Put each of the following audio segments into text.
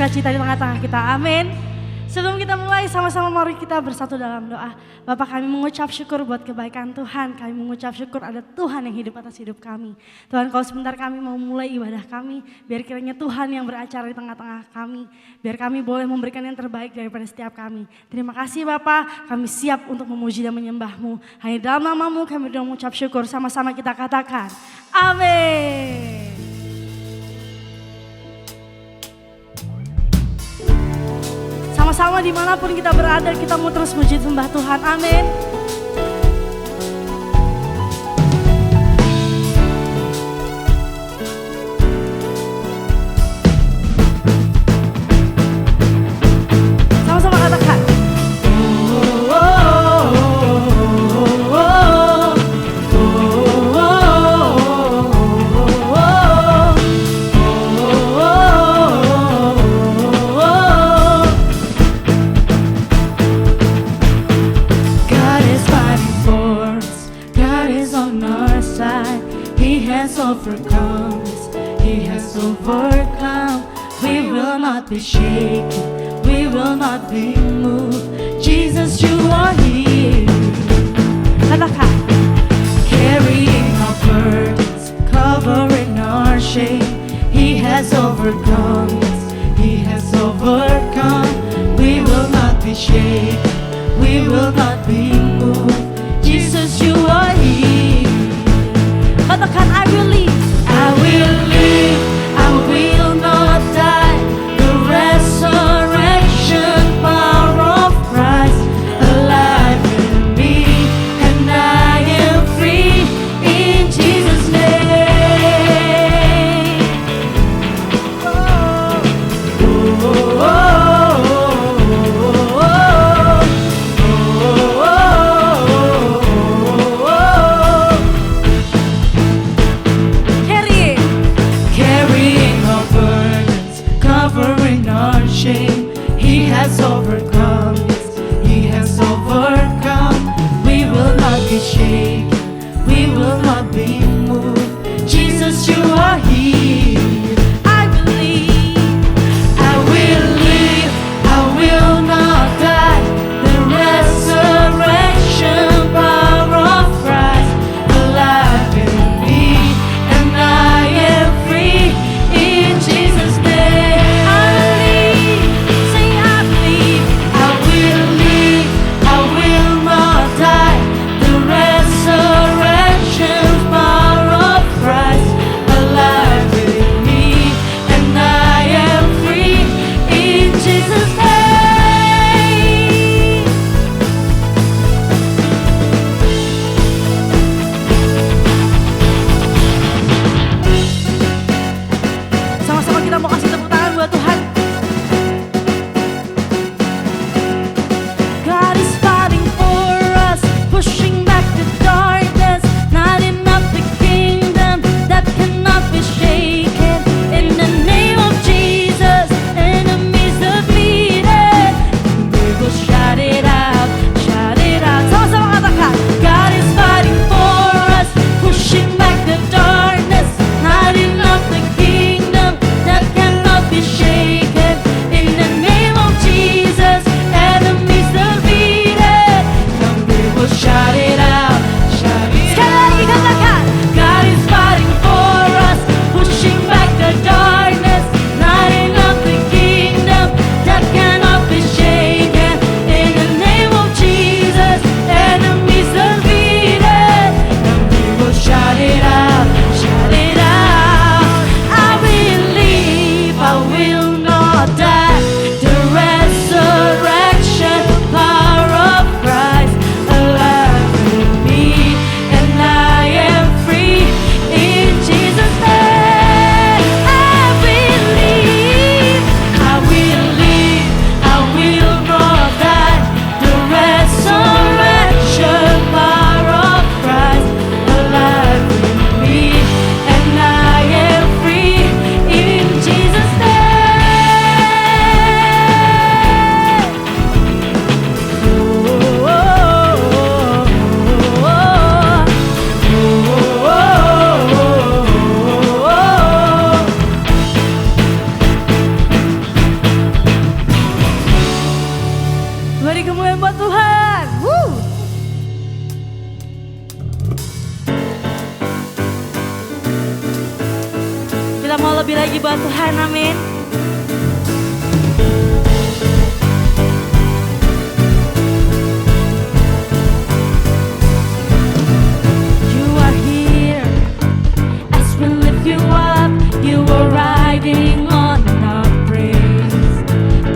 sukacita di tengah-tengah kita. Amin. Sebelum kita mulai, sama-sama mari kita bersatu dalam doa. Bapak, kami mengucap syukur buat kebaikan Tuhan. Kami mengucap syukur ada Tuhan yang hidup atas hidup kami. Tuhan, kalau sebentar kami mau mulai ibadah kami, biar kiranya Tuhan yang beracara di tengah-tengah kami. Biar kami boleh memberikan yang terbaik daripada setiap kami. Terima kasih Bapak, kami siap untuk memuji dan menyembah-Mu. Hanya dalam nama-Mu kami sudah mengucap syukur, sama-sama kita katakan. Amin. Sama-sama dimanapun kita berada, kita mau terus puji sembah Tuhan. Amin. Sama-sama katakan. He has overcome. We will not be shaken. We will not be moved. Jesus, you are here. Katakan. Carrying our burdens, covering our shame. He has overcome. He has overcome. We will not be shaken. We will not be moved. Jesus, you are here. Katakan, I will live. I will live, I will not die. The resurrection power of Christ alive in me, and I am free in Jesus' name. Oh, oh, oh, oh, oh, oh, oh. lagi buat Tuhan, amin. You are here as we lift you up. You are riding on our praise,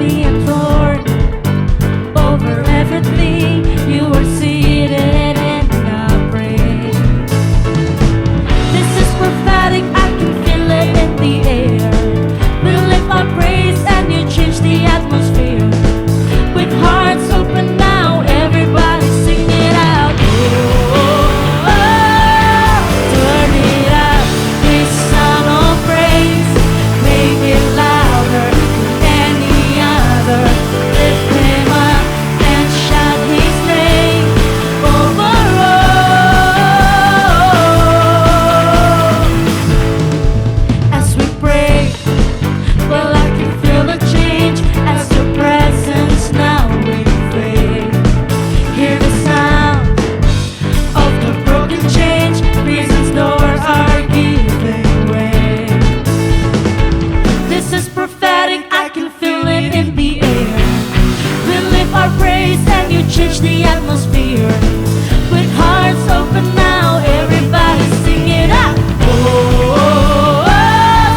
being Lord over everything. You are seated in our praise. This is prophetic, I can feel it in the air. We lift our praise and you change the atmosphere. With hearts open now, everybody sing it out. Oh, oh, oh. Turn it up, this sound of praise. Make it louder than any other. Lift him up and shout his name over all. As we pray, well, I can feel the change as your presence now invades. Hear the sound of the broken chains. Prison's doors are giving way. This is prophetic, I can feel it in the air. We lift our praise and you change the atmosphere. With hearts open now, everybody sing it out. Oh, oh, oh,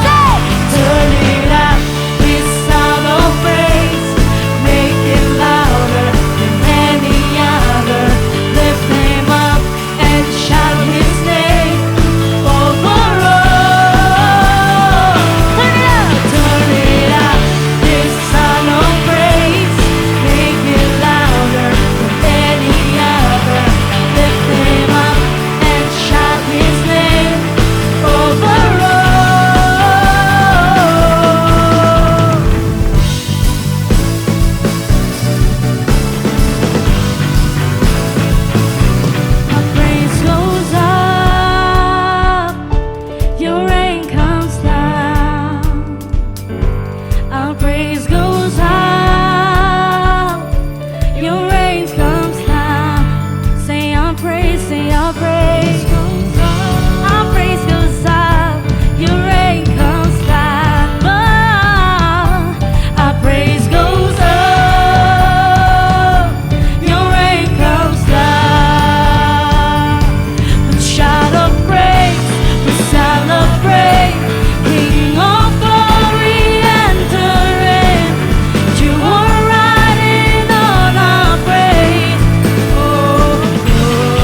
say, turn it up, this sound of praise. Make it louder than any other. Lift him up and shout his name over all. Turn it up, this sound of praise. Make it louder than any other. Lift him up and shout his name over all. Our praise goes up, your rain comes down. Our praise goes up, your rain comes down. Say our praise, say our praise goes up. Our praise goes up, your rain comes down. Our praise goes up, your rain comes down. With shout of praise, we celebrate. King of glory entering. You are riding on our praise. Oh,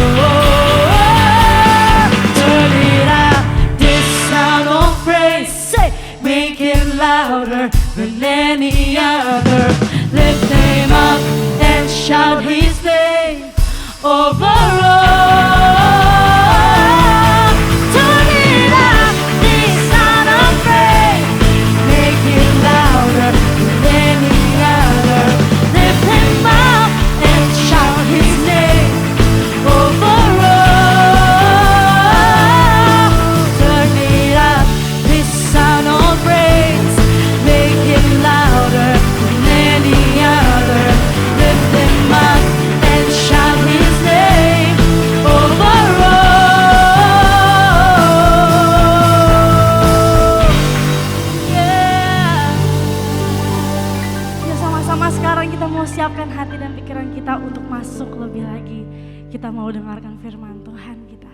oh, oh, turn it up, this sound of praise. Say, make it louder than any other. Lift him up and shout his name over all. Turn it up, this sound of praise. Make it louder than any other. Lift him up and shout his name over all. Turn it up, this sound of praise. Make it louder than any other. Lift him up and shout his name over all. Yeah. Ya, sama-sama sekarang kita mau siapkan hati dan pikiran kita untuk masuk lebih lagi. Kita mau dengarkan firman Tuhan kita.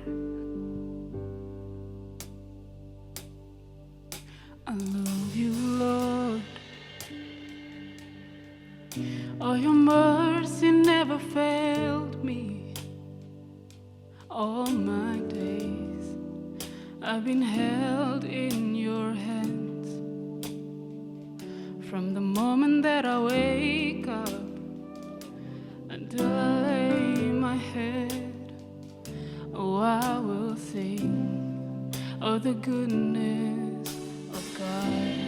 I love you, Lord. Oh, your mercy never failed me. All my days I've been held in your hands. From the moment that I wake up until I lay my head, oh, I will sing of the goodness of God.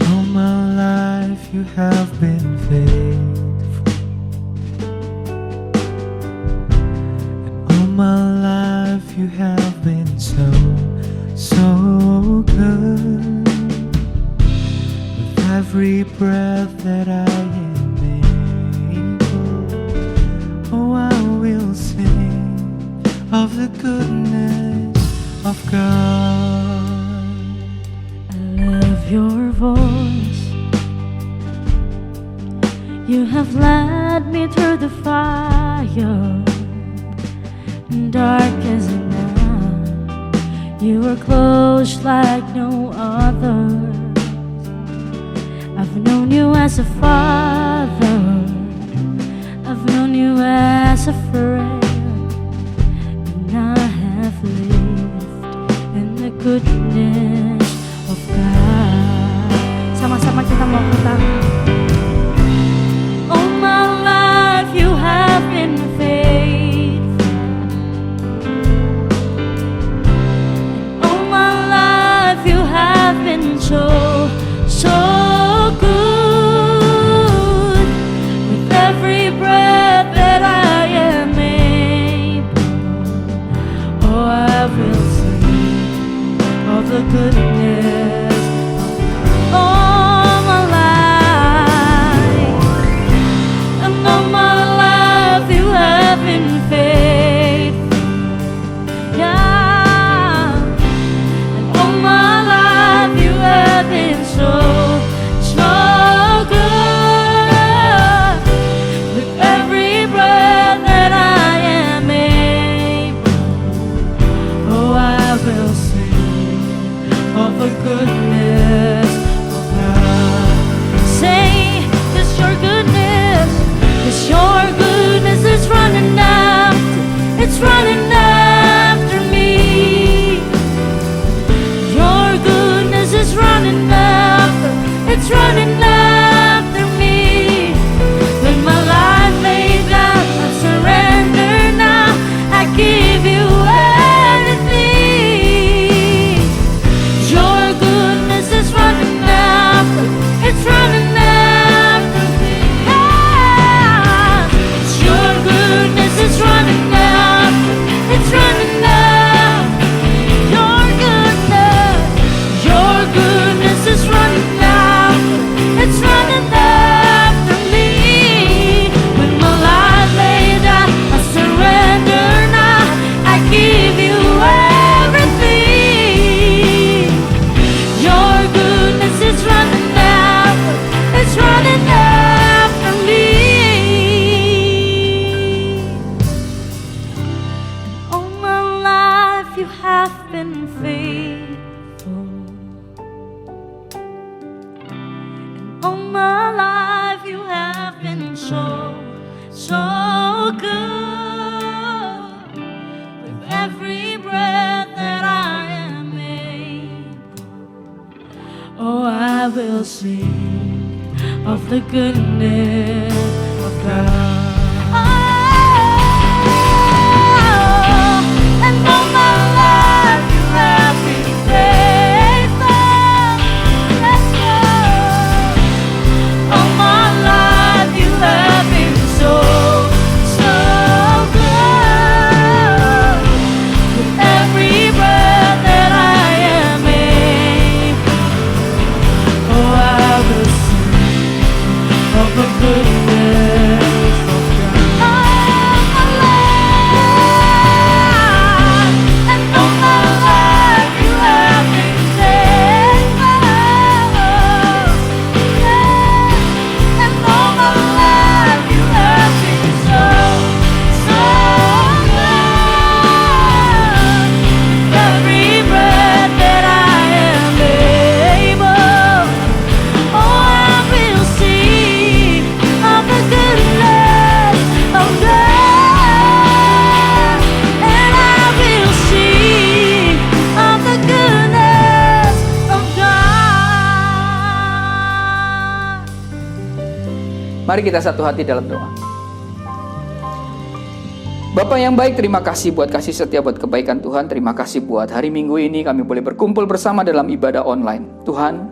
All my life you have been faithful, and all my life you have been so good. With every breath that I am able, oh, I will sing of the goodness of God. I love your voice. You have led me through the fire, dark as a night. You were close like no other. I've known you as a father. I've known you as a friend. And I have lived in the goodness of God. Sama-sama kita mau putar. All my life you have been faithful. All my life you have been so good. With every breath that I am able, oh, I will sing of the goodness of all my life. And all my life you have been faithful. Yeah. And all my life you have been so good. With every breath that I am able, oh, I will sing of the goodness of God. Say, 'cause your goodness, 'cause your goodness is running after, it's running after me. Your goodness is running after, it's running after me. When my life laid down, I surrender now. I give you everything. Your goodness is running after, it's running after me. Yeah. Your goodness is running after, it's running after. Your goodness is running after, it's running after me. When my life laid down, I surrender now. I give you everything. Your goodness is running after, it's running after me. All my life you have been faithful. All my life you have been so good. With every breath that I am able, oh, I will sing of the goodness of God. Oh, and all my life you have been faithful. Yes, Lord. All my life you have been so good. With every breath that I am able, oh, I will sing of the goodness of God. All my life, and all my life you have been faithful. Yeah. And all my life you have been so good. Every breath that I am able, oh, I will sing of the goodness of God. And I will sing of the goodness of God. Mari kita satu hati dalam doa. Bapak yang baik, terima kasih buat kasih setia, buat kebaikan Tuhan. Terima kasih buat hari Minggu ini kami boleh berkumpul bersama dalam ibadah online. Tuhan,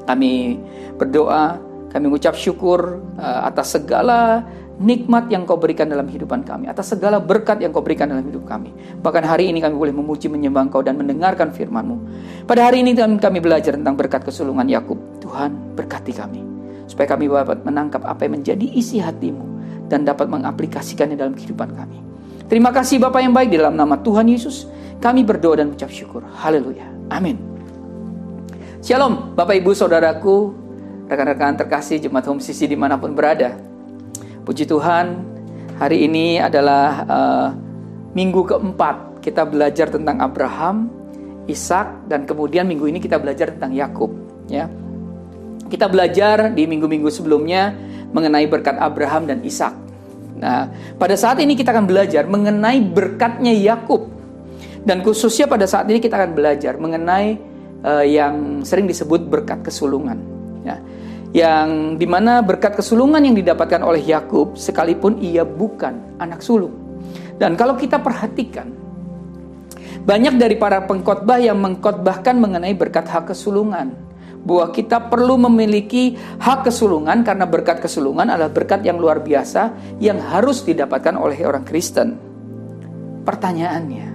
kami berdoa, kami mengucap syukur atas segala nikmat yang Kau berikan dalam kehidupan kami, atas segala berkat yang Kau berikan dalam hidup kami. Bahkan hari ini kami boleh memuji, menyembah Kau dan mendengarkan firman-Mu. Pada hari ini kami belajar tentang berkat kesulungan Yakub. Tuhan, berkati kami, supaya kami dapat menangkap apa yang menjadi isi hati-Mu dan dapat mengaplikasikannya dalam kehidupan kami. Terima kasih Bapa yang baik, di dalam nama Tuhan Yesus kami berdoa dan mengucap syukur. Haleluya. Amin. Shalom Bapak Ibu Saudaraku, rekan-rekan terkasih Jemaat Home CC dimanapun berada. Puji Tuhan, hari ini adalah minggu keempat kita belajar tentang Abraham, Ishak, dan kemudian minggu ini kita belajar tentang Yakub. Ya, kita belajar di minggu-minggu sebelumnya mengenai berkat Abraham dan Ishak. Nah, pada saat ini kita akan belajar mengenai berkatnya Yakub, dan khususnya pada saat ini kita akan belajar mengenai yang sering disebut berkat kesulungan. Ya, yang dimana berkat kesulungan yang didapatkan oleh Yakub sekalipun ia bukan anak sulung. Dan kalau kita perhatikan, banyak dari para pengkhotbah yang mengkhotbahkan mengenai berkat hak kesulungan, bahwa kita perlu memiliki hak kesulungan karena berkat kesulungan adalah berkat yang luar biasa yang harus didapatkan oleh orang Kristen. Pertanyaannya,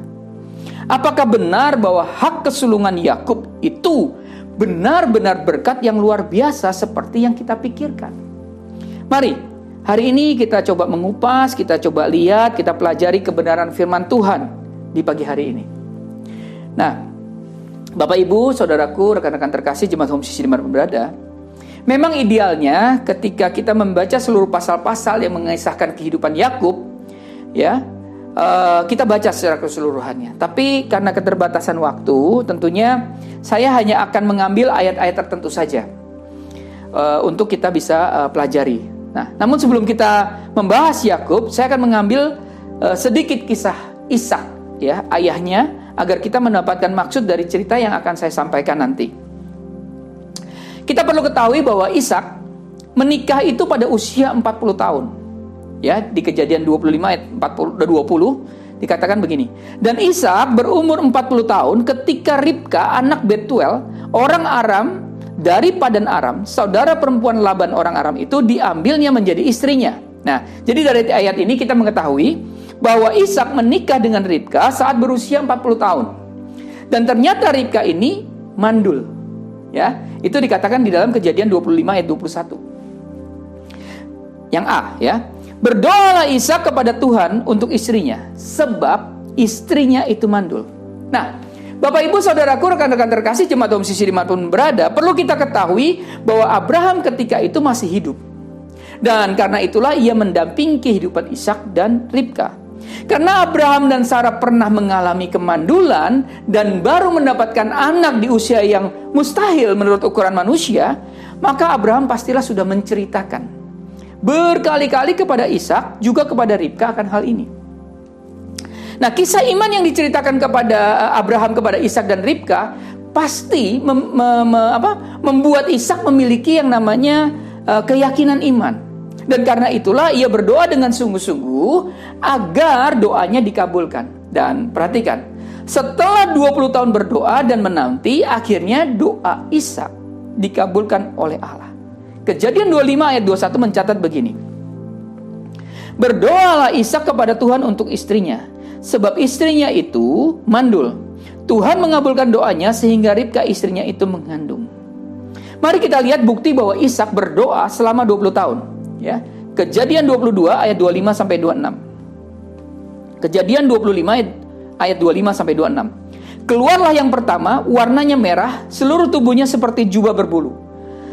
apakah benar bahwa hak kesulungan Yakub itu benar-benar berkat yang luar biasa seperti yang kita pikirkan? Mari, hari ini kita coba mengupas, kita coba lihat, kita pelajari kebenaran firman Tuhan di pagi hari ini. Nah, Bapak Ibu, Saudaraku, rekan-rekan terkasih Jemaat Home CC dimanapun berada, memang idealnya ketika kita membaca seluruh pasal-pasal yang mengisahkan kehidupan Yakub, ya, kita baca secara keseluruhannya. Tapi karena keterbatasan waktu, tentunya saya hanya akan mengambil ayat-ayat tertentu saja untuk kita bisa pelajari. Nah, namun sebelum kita membahas Yakub, saya akan mengambil sedikit kisah Ishak, ya, ayahnya, agar kita mendapatkan maksud dari cerita yang akan saya sampaikan nanti. Kita perlu ketahui bahwa Ishak menikah itu pada usia 40 tahun. Ya, di Kejadian 25 ayat 20 dikatakan begini. Dan Ishak berumur 40 tahun ketika Ribka anak Betuel, orang Aram dari Padan Aram, saudara perempuan Laban orang Aram itu diambilnya menjadi istrinya. Nah, jadi dari ayat ini kita mengetahui bahwa Ishak menikah dengan Ribka saat berusia 40 tahun. Dan ternyata Ribka ini mandul. Ya, itu dikatakan di dalam Kejadian 25 ayat 21. Yang A, ya. Berdoalah Ishak kepada Tuhan untuk istrinya, sebab istrinya itu mandul. Nah, Bapak Ibu Saudaraku, rekan-rekan terkasih Jemaat Home CC dimanapun berada, perlu kita ketahui bahwa Abraham ketika itu masih hidup. Dan karena itulah ia mendampingi kehidupan Ishak dan Ribka. Karena Abraham dan Sarah pernah mengalami kemandulan dan baru mendapatkan anak di usia yang mustahil menurut ukuran manusia, maka Abraham pastilah sudah menceritakan berkali-kali kepada Ishak, juga kepada Ribka akan hal ini. Nah, kisah iman yang diceritakan kepada Abraham kepada Ishak dan Ribka pasti membuat Ishak memiliki yang namanya keyakinan iman. Dan karena itulah ia berdoa dengan sungguh-sungguh agar doanya dikabulkan. Dan perhatikan, setelah 20 tahun berdoa dan menanti, akhirnya doa Ishak dikabulkan oleh Allah. Kejadian 25 ayat 21 mencatat begini. Berdoalah Ishak kepada Tuhan untuk istrinya, sebab istrinya itu mandul. Tuhan mengabulkan doanya sehingga Ribka istrinya itu mengandung. Mari kita lihat bukti bahwa Ishak berdoa selama 20 tahun. Ya, Kejadian 22 ayat 25 sampai 26. Kejadian 25 ayat 25 sampai 26. Keluarlah yang pertama, warnanya merah, seluruh tubuhnya seperti jubah berbulu.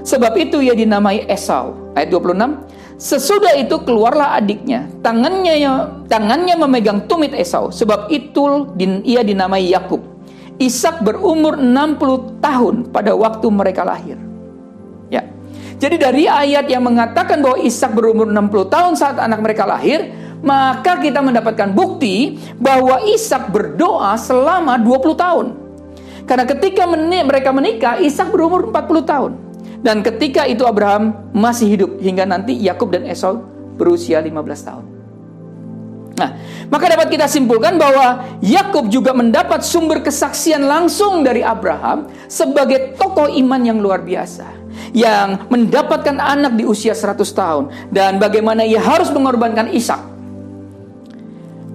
Sebab itu ia dinamai Esau. Ayat 26. Sesudah itu keluarlah adiknya, tangannya memegang tumit Esau. Sebab itu ia dinamai Yakub. Ishak berumur 60 tahun pada waktu mereka lahir. Ya. Jadi dari ayat yang mengatakan bahwa Ishak berumur 60 tahun saat anak mereka lahir, maka kita mendapatkan bukti bahwa Ishak berdoa selama 20 tahun. Karena ketika mereka menikah, Ishak berumur 40 tahun. Dan ketika itu Abraham masih hidup hingga nanti Yakub dan Esau berusia 15 tahun. Nah, maka dapat kita simpulkan bahwa Yakub juga mendapat sumber kesaksian langsung dari Abraham sebagai tokoh iman yang luar biasa, yang mendapatkan anak di usia 100 tahun, dan bagaimana ia harus mengorbankan Ishak.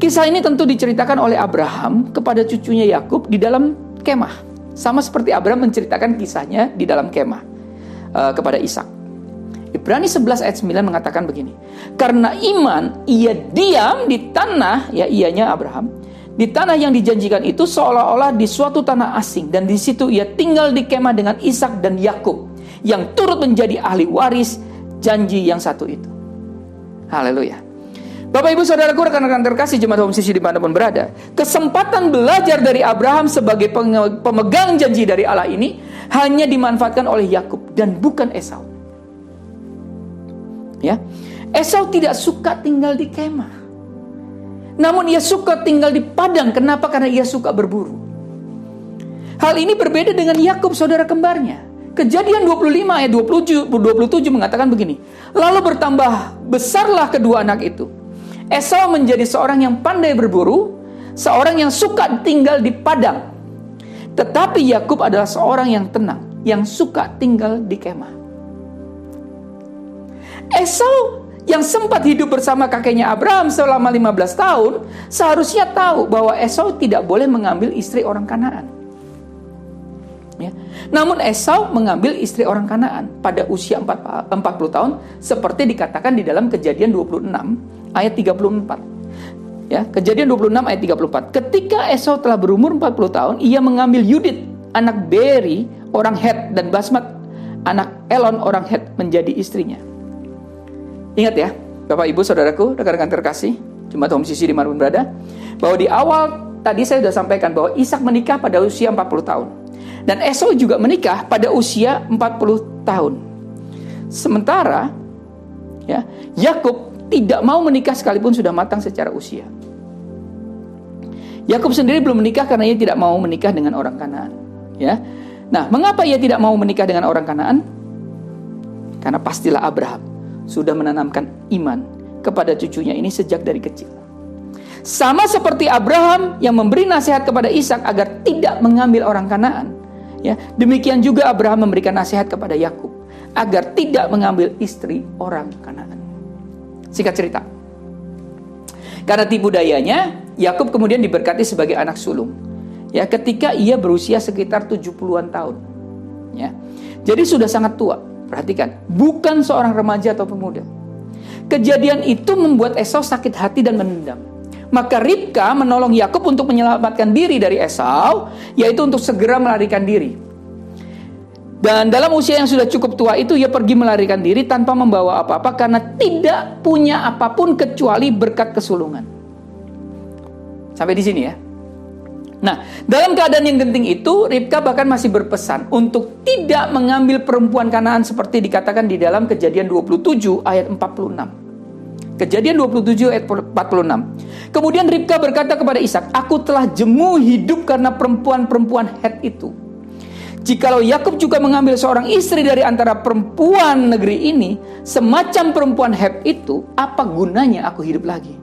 Kisah ini tentu diceritakan oleh Abraham kepada cucunya Yakub di dalam kemah, sama seperti Abraham menceritakan kisahnya di dalam kemah kepada Ishak. Ibrani 11 ayat 9 mengatakan begini. Karena iman ia diam di tanah, ya ianya Abraham, di tanah yang dijanjikan itu seolah-olah di suatu tanah asing, dan di situ ia tinggal di kemah dengan Ishak dan Yakub yang turut menjadi ahli waris janji yang satu itu. Haleluya. Bapak Ibu Saudaraku, rekan-rekan terkasih jemaat Home CC dimanapun berada, kesempatan belajar dari Abraham sebagai pemegang janji dari Allah ini hanya dimanfaatkan oleh Yakub dan bukan Esau. Ya, Esau tidak suka tinggal di kemah. Namun ia suka tinggal di padang. Kenapa? Karena ia suka berburu. Hal ini berbeda dengan Yakub, saudara kembarnya. Kejadian 25 ayat 27 mengatakan begini. Lalu bertambah besarlah kedua anak itu. Esau menjadi seorang yang pandai berburu, seorang yang suka tinggal di padang. Tetapi Yakub adalah seorang yang tenang, yang suka tinggal di kemah. Esau yang sempat hidup bersama kakeknya Abraham selama 15 tahun, seharusnya tahu bahwa Esau tidak boleh mengambil istri orang Kanaan. Ya. Namun Esau mengambil istri orang Kanaan pada usia 40 tahun, seperti dikatakan di dalam Kejadian 26 ayat 34. Ya, Kejadian 26 ayat 34. Ketika Esau telah berumur 40 tahun, ia mengambil Yudit, anak Beri, orang Het, dan Basmat, anak Elon, orang Het, menjadi istrinya. Ingat ya, Bapak Ibu Saudaraku, rekan-rekan terkasih, jemaat Home CC dimanapun berada, bahwa di awal tadi saya sudah sampaikan bahwa Ishak menikah pada usia 40 tahun. Dan Esau juga menikah pada usia 40 tahun. Sementara ya, Yakub tidak mau menikah sekalipun sudah matang secara usia. Yakub sendiri belum menikah karena ia tidak mau menikah dengan orang Kanaan. Ya. Nah, mengapa ia tidak mau menikah dengan orang Kanaan? Karena pastilah Abraham sudah menanamkan iman kepada cucunya ini sejak dari kecil. Sama seperti Abraham yang memberi nasihat kepada Ishak agar tidak mengambil orang Kanaan. Ya, demikian juga Abraham memberikan nasihat kepada Yakub agar tidak mengambil istri orang Kanaan. Singkat cerita, karena tipu dayanya, Yakub kemudian diberkati sebagai anak sulung. Ya, ketika ia berusia sekitar 70-an tahun. Ya, jadi sudah sangat tua. Perhatikan, bukan seorang remaja atau pemuda. Kejadian itu membuat Esau sakit hati dan menendam. Maka Ribka menolong Yakub untuk menyelamatkan diri dari Esau, yaitu untuk segera melarikan diri. Dan dalam usia yang sudah cukup tua itu, ia pergi melarikan diri tanpa membawa apa-apa karena tidak punya apapun kecuali berkat kesulungan. Sampai di sini ya. Nah, dalam keadaan yang genting itu, Ribka bahkan masih berpesan untuk tidak mengambil perempuan Kanaan seperti dikatakan di dalam Kejadian 27 ayat 46. Kejadian 27 ayat 46. Kemudian Ribka berkata kepada Ishak, "Aku telah jemu hidup karena perempuan-perempuan Het itu. Jikalau Yakub juga mengambil seorang istri dari antara perempuan negeri ini, semacam perempuan Het itu, apa gunanya aku hidup lagi?"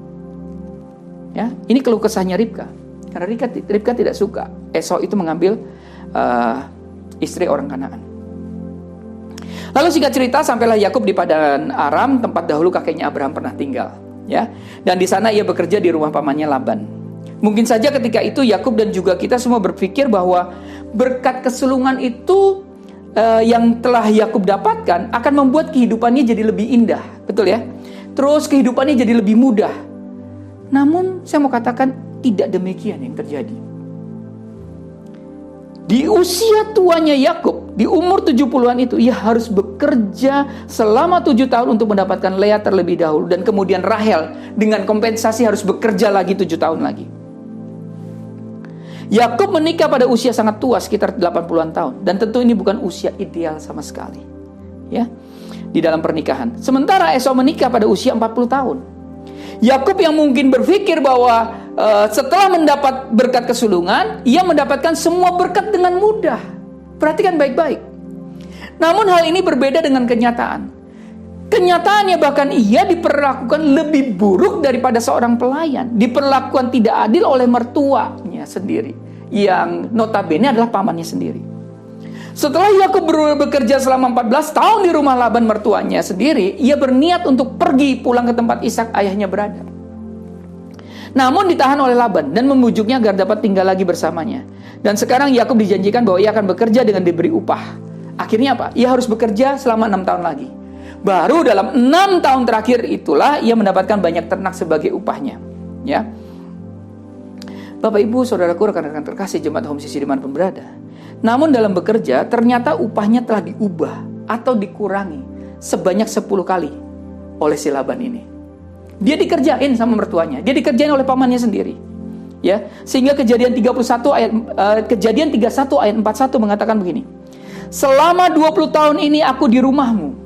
Ya, ini keluh kesahnya Ribka. Karena Ribka tidak suka Esau itu mengambil istri orang Kanaan. Lalu singkat cerita, sampailah Yakub di padang Aram, tempat dahulu kakeknya Abraham pernah tinggal. Ya, dan di sana ia bekerja di rumah pamannya Laban. Mungkin saja ketika itu Yakub dan juga kita semua berpikir bahwa berkat kesulungan itu yang telah Yakub dapatkan akan membuat kehidupannya jadi lebih indah, betul ya? Terus kehidupannya jadi lebih mudah. Namun saya mau katakan tidak demikian yang terjadi. Di usia tuanya Yakub, di umur 70-an itu, ia harus bekerja selama 7 tahun untuk mendapatkan Lea terlebih dahulu. Dan kemudian Rahel dengan kompensasi harus bekerja lagi 7 tahun lagi. Yakub menikah pada usia sangat tua, sekitar 80-an tahun. Dan tentu ini bukan usia ideal sama sekali. Ya, di dalam pernikahan. Sementara Esau menikah pada usia 40 tahun. Yakub yang mungkin berpikir bahwa setelah mendapat berkat kesulungan, ia mendapatkan semua berkat dengan mudah. Perhatikan baik-baik. Namun hal ini berbeda dengan kenyataan. Kenyataannya bahkan ia diperlakukan lebih buruk daripada seorang pelayan. Diperlakukan tidak adil oleh mertuanya sendiri, yang notabene adalah pamannya sendiri. Setelah Yakub bekerja selama 14 tahun di rumah Laban mertuanya sendiri, ia berniat untuk pergi pulang ke tempat Ishak ayahnya berada. Namun ditahan oleh Laban dan membujuknya agar dapat tinggal lagi bersamanya. Dan sekarang Yakub dijanjikan bahwa ia akan bekerja dengan diberi upah. Akhirnya apa? Ia harus bekerja selama 6 tahun lagi. Baru dalam 6 tahun terakhir itulah ia mendapatkan banyak ternak sebagai upahnya. Ya. Bapak Ibu, saudaraku, rekan-rekan terkasih jemaat Home CC dimanapun berada. Namun dalam bekerja, ternyata upahnya telah diubah atau dikurangi sebanyak 10 kali oleh si Laban ini. Dia dikerjain sama mertuanya, dia dikerjain oleh pamannya sendiri. Ya, sehingga Kejadian 31 ayat 41 mengatakan begini. Selama 20 tahun ini aku di rumahmu.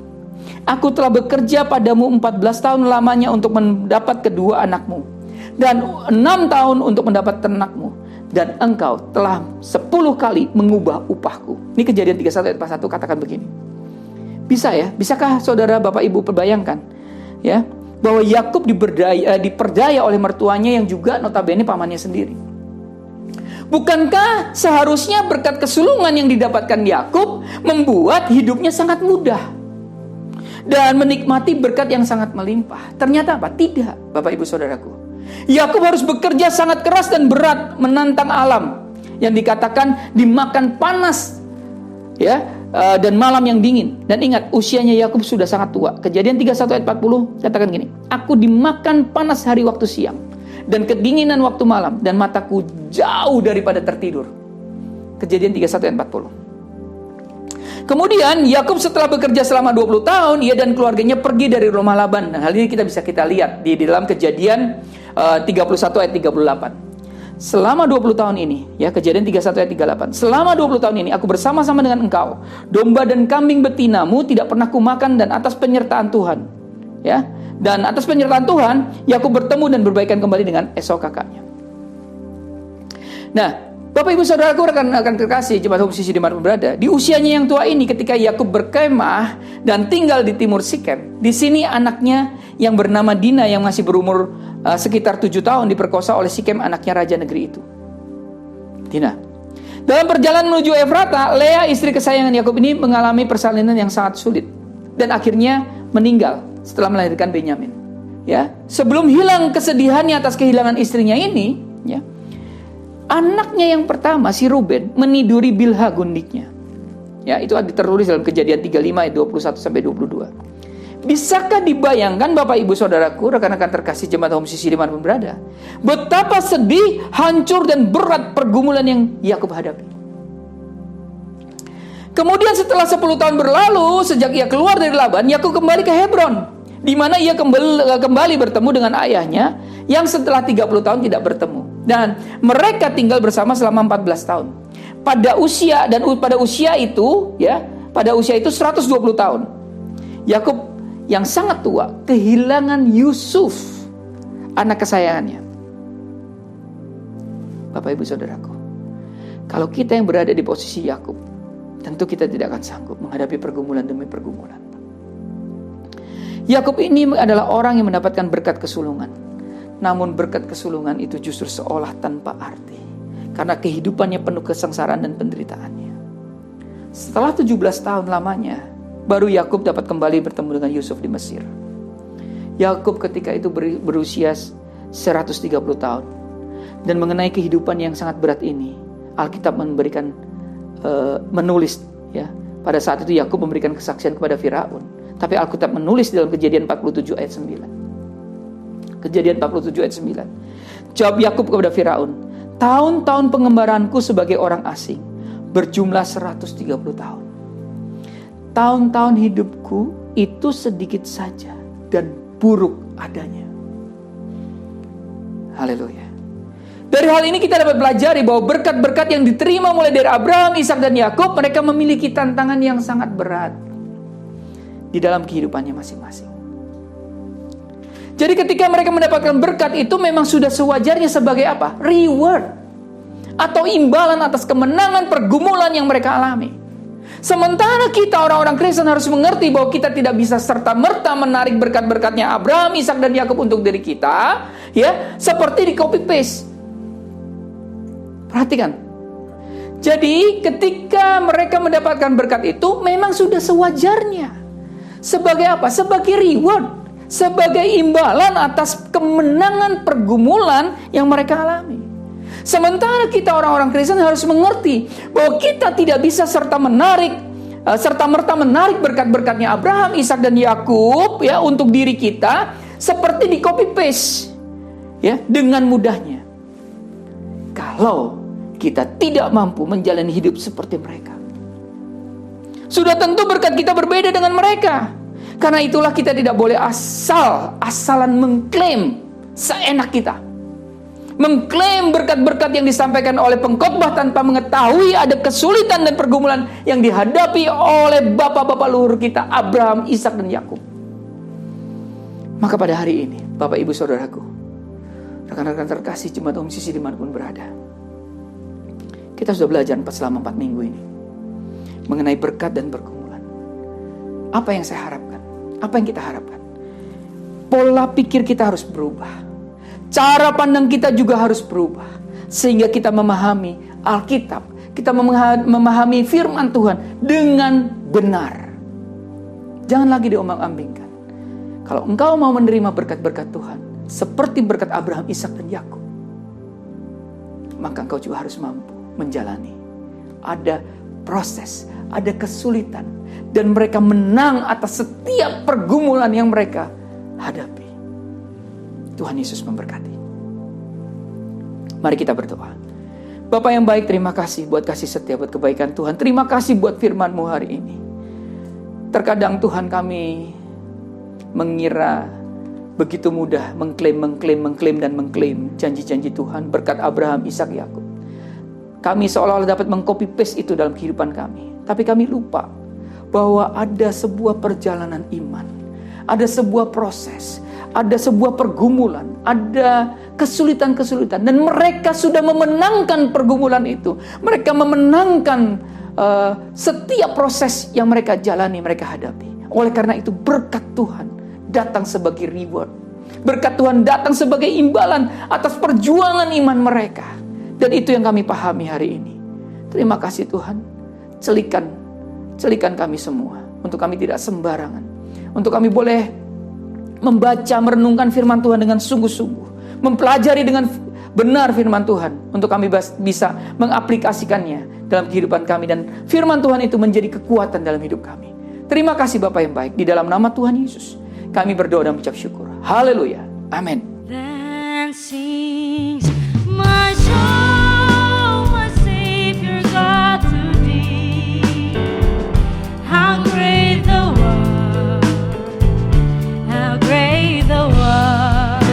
Aku telah bekerja padamu 14 tahun lamanya untuk mendapat kedua anakmu, dan 6 tahun untuk mendapat ternakmu, dan engkau telah 10 kali mengubah upahku. Ini Kejadian 31 ayat 41 katakan begini. Bisa ya? Bisakah saudara Bapak Ibu perbayangkan ya, bahwa Yakub diperdaya oleh mertuanya yang juga notabene pamannya sendiri? Bukankah seharusnya berkat kesulungan yang didapatkan Yakub membuat hidupnya sangat mudah dan menikmati berkat yang sangat melimpah? Ternyata apa? Tidak, Bapak Ibu saudaraku. Yakub harus bekerja sangat keras dan berat menantang alam yang dikatakan dimakan panas ya, dan malam yang dingin. Dan ingat, usianya Yakub sudah sangat tua. Kejadian 31 ayat 40 katakan gini, aku dimakan panas hari waktu siang dan kedinginan waktu malam, dan mataku jauh daripada tertidur. Kejadian 31 ayat 40. Kemudian Yakub setelah bekerja selama 20 tahun, ia dan keluarganya pergi dari rumah Laban. Dan hal ini kita lihat di dalam Kejadian 31 ayat 38. Selama 20 tahun ini, ya, Kejadian 31 ayat 38. Selama 20 tahun ini aku bersama-sama dengan engkau. Domba dan kambing betinamu tidak pernah kumakan, dan atas penyertaan Tuhan, ya. Dan atas penyertaan Tuhan, Yakub bertemu dan berbaikan kembali dengan Esau kakaknya. Nah, Bapak Ibu saudaraku, rekan-rekan terkasih jemaat Home CC dimanapun berada, di usianya yang tua ini, ketika Yakub berkemah dan tinggal di timur Sikem, di sini anaknya yang bernama Dina yang masih berumur sekitar 7 tahun diperkosa oleh Sikem, anaknya raja negeri itu. Dina. Dalam perjalanan menuju Efrata, Lea, istri kesayangan Yakub ini, mengalami persalinan yang sangat sulit dan akhirnya meninggal setelah melahirkan Benyamin. Ya, sebelum hilang kesedihannya atas kehilangan istrinya ini, ya, anaknya yang pertama, si Ruben, meniduri Bilha gundiknya. Ya, itu tertulis dalam Kejadian 35 ayat 21 sampai 22. Bisakah dibayangkan Bapak Ibu saudaraku, rekan-rekan terkasih jemaat Home CC dimanapun berada, betapa sedih, hancur dan berat pergumulan yang Yakub hadapi. Kemudian setelah 10 tahun berlalu, sejak ia keluar dari Laban, Yakub kembali ke Hebron, di mana ia kembali bertemu dengan ayahnya yang setelah 30 tahun tidak bertemu. Dan mereka tinggal bersama selama 14 tahun. Pada usia itu 120 tahun. Yakub yang sangat tua kehilangan Yusuf, anak kesayangannya. Bapak Ibu saudaraku, kalau kita yang berada di posisi Yakub, tentu kita tidak akan sanggup menghadapi pergumulan demi pergumulan. Yakub ini adalah orang yang mendapatkan berkat kesulungan. Namun berkat kesulungan itu justru seolah tanpa arti, karena kehidupannya penuh kesengsaraan dan penderitaannya. Setelah 17 tahun lamanya, baru Yakub dapat kembali bertemu dengan Yusuf di Mesir. Yakub ketika itu berusia 130 tahun. Dan mengenai kehidupan yang sangat berat ini, Alkitab menulis, ya. Pada saat itu Yakub memberikan kesaksian kepada Firaun. Tapi Alkitab menulis dalam Kejadian 47 ayat 9. Kejadian 47 ayat 9. Jawab Yakub kepada Firaun, tahun-tahun pengembaraanku sebagai orang asing berjumlah 130 tahun. Tahun-tahun hidupku itu sedikit saja dan buruk adanya. Haleluya. Dari hal ini kita dapat pelajari bahwa berkat-berkat yang diterima mulai dari Abraham, Ishak dan Yakub, mereka memiliki tantangan yang sangat berat di dalam kehidupannya masing-masing. Jadi ketika mereka mendapatkan berkat itu memang sudah sewajarnya sebagai apa? Reward atau imbalan atas kemenangan pergumulan yang mereka alami. Sementara kita orang-orang Kristen harus mengerti bahwa kita tidak bisa serta-merta menarik berkat-berkatnya Abraham, Ishak dan Yakub untuk diri kita, ya, seperti di copy paste. Perhatikan. Jadi ketika mereka mendapatkan berkat itu memang sudah sewajarnya. Sebagai apa? Sebagai reward, sebagai imbalan atas kemenangan pergumulan yang mereka alami. Sementara kita orang-orang Kristen harus mengerti bahwa kita tidak bisa serta-merta menarik berkat-berkatnya Abraham, Ishak dan Yakub, ya, untuk diri kita seperti di copy paste, ya, dengan mudahnya. kalau kita tidak mampu menjalani hidup seperti mereka. Sudah tentu berkat kita berbeda dengan mereka. Karena itulah kita tidak boleh asal-asalan mengklaim seenak kita. Mengklaim berkat-berkat yang disampaikan oleh pengkhotbah tanpa mengetahui ada kesulitan dan pergumulan yang dihadapi oleh bapak-bapak luhur kita, Abraham, Ishak, dan Yakub. Maka pada hari ini, Bapak, Ibu, Saudaraku, rekan-rekan terkasih jemaat Om Sisi dimanapun berada, kita sudah belajar selama 4 minggu ini mengenai berkat dan pergumulan. Apa yang saya harapkan? Apa yang kita harapkan? Pola pikir kita harus berubah. Cara pandang kita juga harus berubah. Sehingga kita memahami Alkitab. Kita memahami firman Tuhan dengan benar. Jangan lagi diombang-ambingkan. Kalau engkau mau menerima berkat-berkat Tuhan, seperti berkat Abraham, Ishak, dan Yakub, maka engkau juga harus mampu menjalani. Ada proses, ada kesulitan, dan mereka menang atas setiap pergumulan yang mereka hadapi. Tuhan Yesus memberkati. Mari kita berdoa. Bapa yang baik, terima kasih buat kasih setia, buat kebaikan Tuhan. Terima kasih buat firman-Mu hari ini. Terkadang Tuhan kami mengira begitu mudah mengklaim janji-janji Tuhan berkat Abraham, Ishak, Yakub. Kami seolah-olah dapat mengcopy paste itu dalam kehidupan kami. Tapi kami lupa bahwa ada sebuah perjalanan iman. Ada sebuah proses. Ada sebuah pergumulan. Ada kesulitan-kesulitan. Dan mereka sudah memenangkan pergumulan itu. Mereka memenangkan setiap proses yang mereka jalani, mereka hadapi. Oleh karena itu berkat Tuhan datang sebagai reward. Berkat Tuhan datang sebagai imbalan atas perjuangan iman mereka. Dan itu yang kami pahami hari ini. Terima kasih Tuhan. Celikan kami semua. Untuk kami tidak sembarangan. Untuk kami boleh membaca, merenungkan firman Tuhan dengan sungguh-sungguh. Mempelajari dengan benar firman Tuhan. Untuk kami bisa mengaplikasikannya dalam kehidupan kami. Dan firman Tuhan itu menjadi kekuatan dalam hidup kami. Terima kasih Bapa yang baik. Di dalam nama Tuhan Yesus, kami berdoa dan mengucap syukur. Haleluya. Amin. Then sings my soul, my Savior God to thee. How great thou art, how great thou art.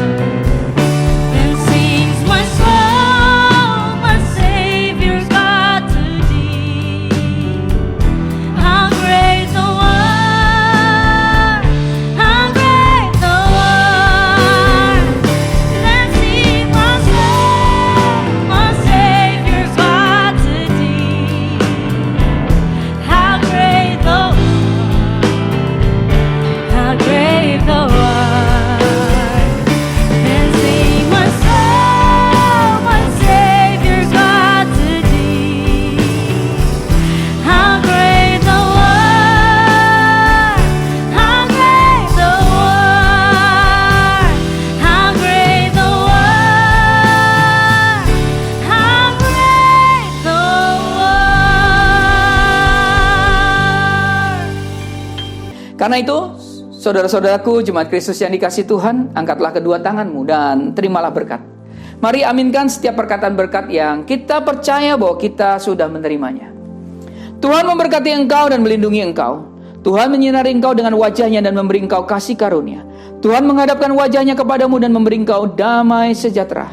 Then sings my soul, my Savior God to thee. How great thou art, how great thou art. Then sings my soul, my Savior God to thee. How great thou art, how great thou art. Then sing my soul, my Savior God to thee. How great thou art, how great thou art, how great thou art, how great thou art. Karena itu, saudara-saudaraku, jemaat Kristus yang dikasihi Tuhan, angkatlah kedua tanganmu dan terimalah berkat. Mari aminkan setiap perkataan berkat yang kita percaya bahwa kita sudah menerimanya. Tuhan memberkati engkau dan melindungi engkau. Tuhan menyinari engkau dengan wajahnya dan memberi engkau kasih karunia. Tuhan menghadapkan wajahnya kepadamu dan memberi engkau damai sejahtera.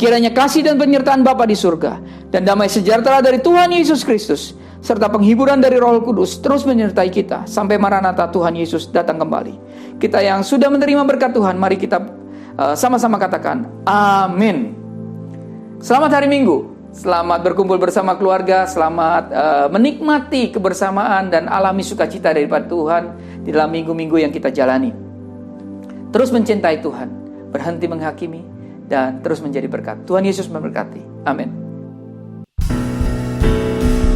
Kiranya kasih dan penyertaan Bapa di surga dan damai sejahtera dari Tuhan Yesus Kristus serta penghiburan dari Roh Kudus terus menyertai kita sampai Maranatha Tuhan Yesus datang kembali. Kita yang sudah menerima berkat Tuhan, mari kita sama-sama katakan amin. Selamat hari Minggu, selamat berkumpul bersama keluarga, selamat menikmati kebersamaan dan alami sukacita daripada Tuhan di dalam minggu-minggu yang kita jalani. Terus mencintai Tuhan, berhenti menghakimi, dan terus menjadi berkat. Tuhan Yesus memberkati. Amin.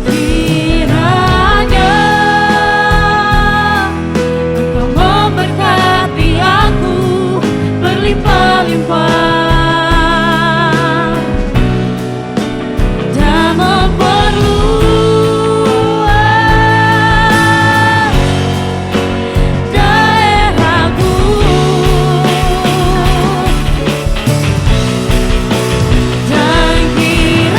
Kiranya Engkau memberkati aku berlimpah-limpah dan memperluas daerahku. Dan kiranya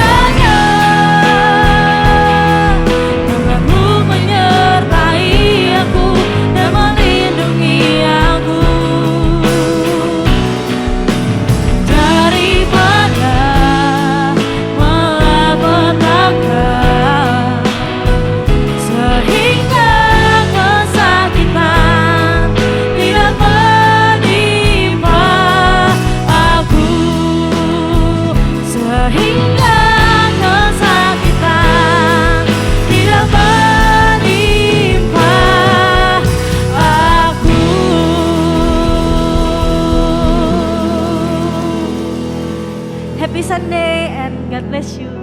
Happy Sunday and God bless you.